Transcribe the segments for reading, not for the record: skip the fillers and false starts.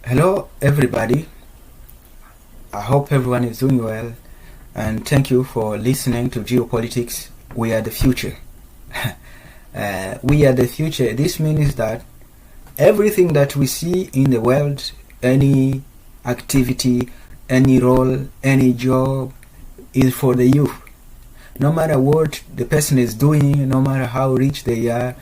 Hello everybody, I hope everyone is doing well, and thank you for listening to Geopolitics. We are the future. We are the future. This means that everything that we see in the world, any activity, any role, any job, is for the youth. No matter what the person is doing, no matter how rich they are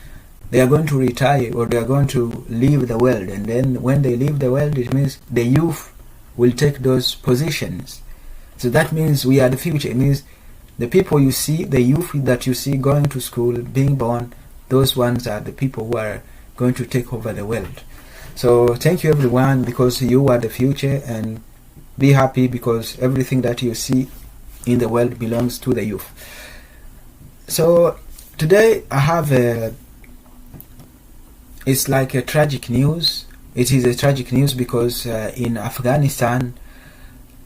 going to retire or they are going to leave the world. And then when they leave the world, it means the youth will take those positions. So that means we are the future. It means the people you see, the youth that you see going to school, being born, those ones are the people who are going to take over the world. So thank you everyone, because you are the future, and be happy because everything that you see in the world belongs to the youth. So today I have it's like a tragic news. It is a tragic news because in Afghanistan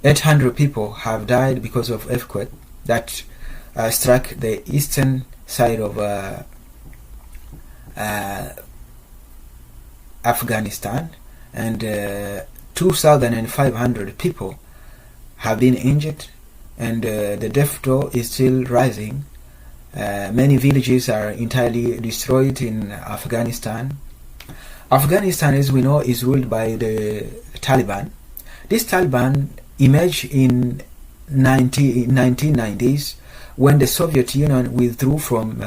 800 people have died because of earthquake that struck the eastern side of Afghanistan, and 2,500 people have been injured, and the death toll is still rising. Many villages are entirely destroyed in Afghanistan. Afghanistan, as we know, is ruled by the Taliban. This Taliban emerged in 1990s when the Soviet Union withdrew from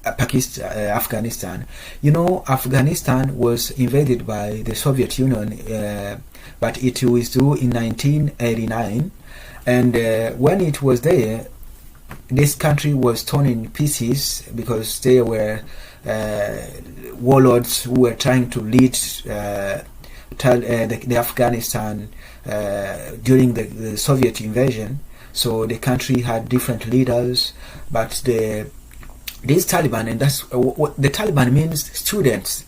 Afghanistan. You know, Afghanistan was invaded by the Soviet Union, but it withdrew in 1989. And when it was there, this country was torn in pieces because there were warlords who were trying to lead the Afghanistan during the Soviet invasion. So the country had different leaders, but this Taliban, and that's what the Taliban means, students,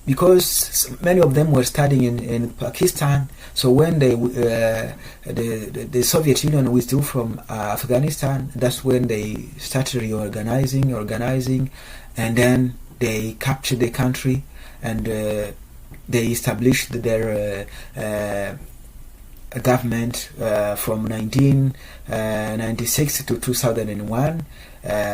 because many of them were studying in Pakistan. So when the Soviet Union withdrew from Afghanistan, that's when they started organizing, and then they captured the country, and they established their government from 1996 to 2001.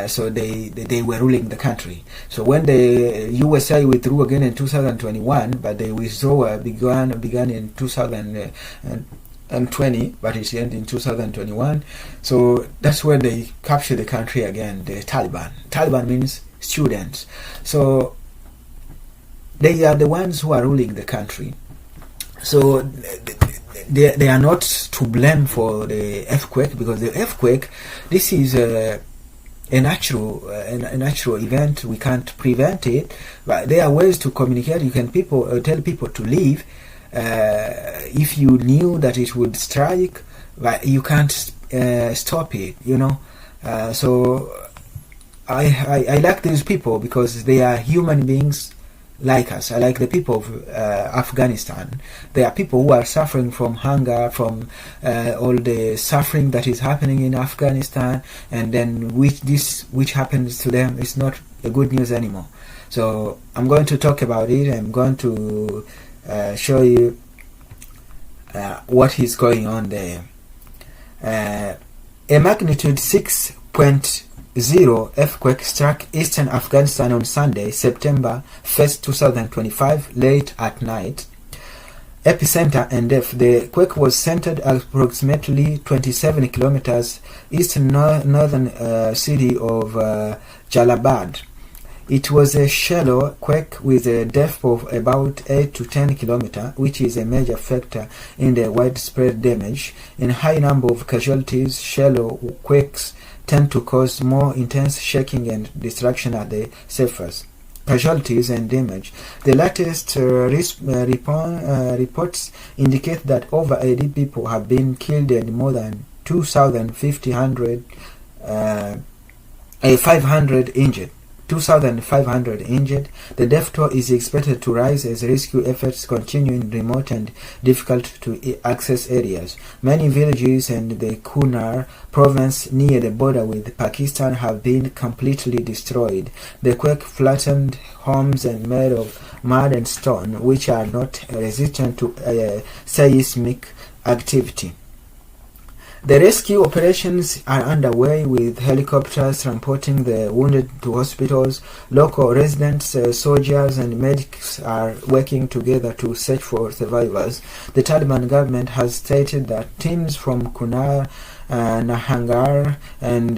So they were ruling the country. So when the USA withdrew again in 2021, but the withdrawal began in 2020, but it ended in 2021. So that's when they captured the country again, the Taliban. Taliban means students. So they are the ones who are ruling the country. So they are not to blame for the earthquake, because the earthquake, this is a natural event. We can't prevent it, but there are ways to communicate. You can tell people to leave if you knew that it would strike, but you can't stop it, you know. So I like these people because they are human beings like us. I like the people of Afghanistan. They are people who are suffering from hunger, from all the suffering that is happening in Afghanistan, and then which happens to them is not the good news anymore. So I'm going to talk about it. I'm going to show you what is going on there. A magnitude 6.0 earthquake struck eastern Afghanistan on Sunday, September 1st, 2025, late at night. Epicenter and depth. The quake was centered approximately 27 kilometers eastern northern city of Jalabad. It was a shallow quake with a depth of about 8 to 10 kilometers, which is a major factor in the widespread damage. In high number of casualties, shallow quakes tend to cause more intense shaking and destruction at the surface. Casualties and damage. The latest reports indicate that over 80 people have been killed and more than 2,500 injured. 2,500 injured. The death toll is expected to rise as rescue efforts continue in remote and difficult to access areas. Many villages in the Kunar province near the border with Pakistan have been completely destroyed. The quake flattened homes and made of mud and stone, which are not resistant to seismic activity. The rescue operations are underway with helicopters transporting the wounded to hospitals. Local residents, soldiers and medics are working together to search for survivors. The Taliban government has stated that teams from Kunar, Nahangar and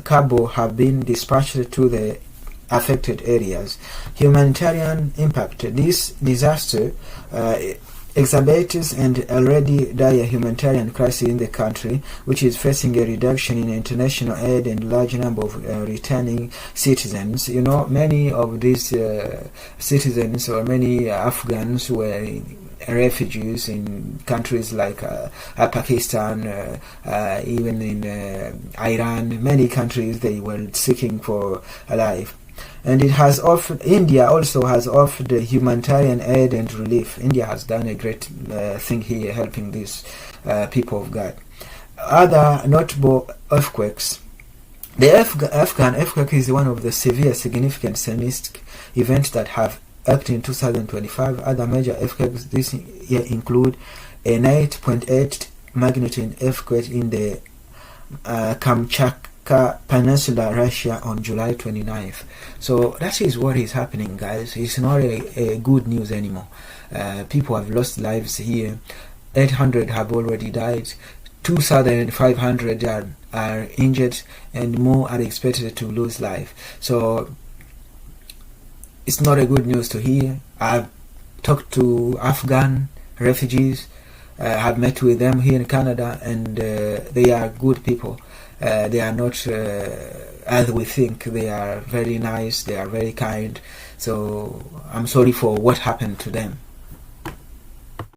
Kabul have been dispatched to the affected areas. Humanitarian impact. This disaster exacerbates an already dire humanitarian crisis in the country, which is facing a reduction in international aid and large number of returning citizens. You know, many of these citizens or many Afghans were refugees in countries like Pakistan, even in Iran. Many countries, they were seeking for a life. And it has offered, India also has offered humanitarian aid and relief. India has done a great thing here, helping these people of God. Other notable earthquakes. The Afghan earthquake is one of the severe, significant seismic events that have occurred in 2025. Other major earthquakes this year include an 8.8 magnitude earthquake in the Kamchatka Peninsula, Russia on July 29th. So that is what is happening, guys. It's not a good news anymore. People have lost lives here. 800 have already died. 2,500 are injured, and more are expected to lose life. So it's not a good news to hear. I've talked to Afghan refugees, have met with them here in Canada, and they are good people. They are not as we think. They are very nice, they are very kind. So I'm sorry for what happened to them.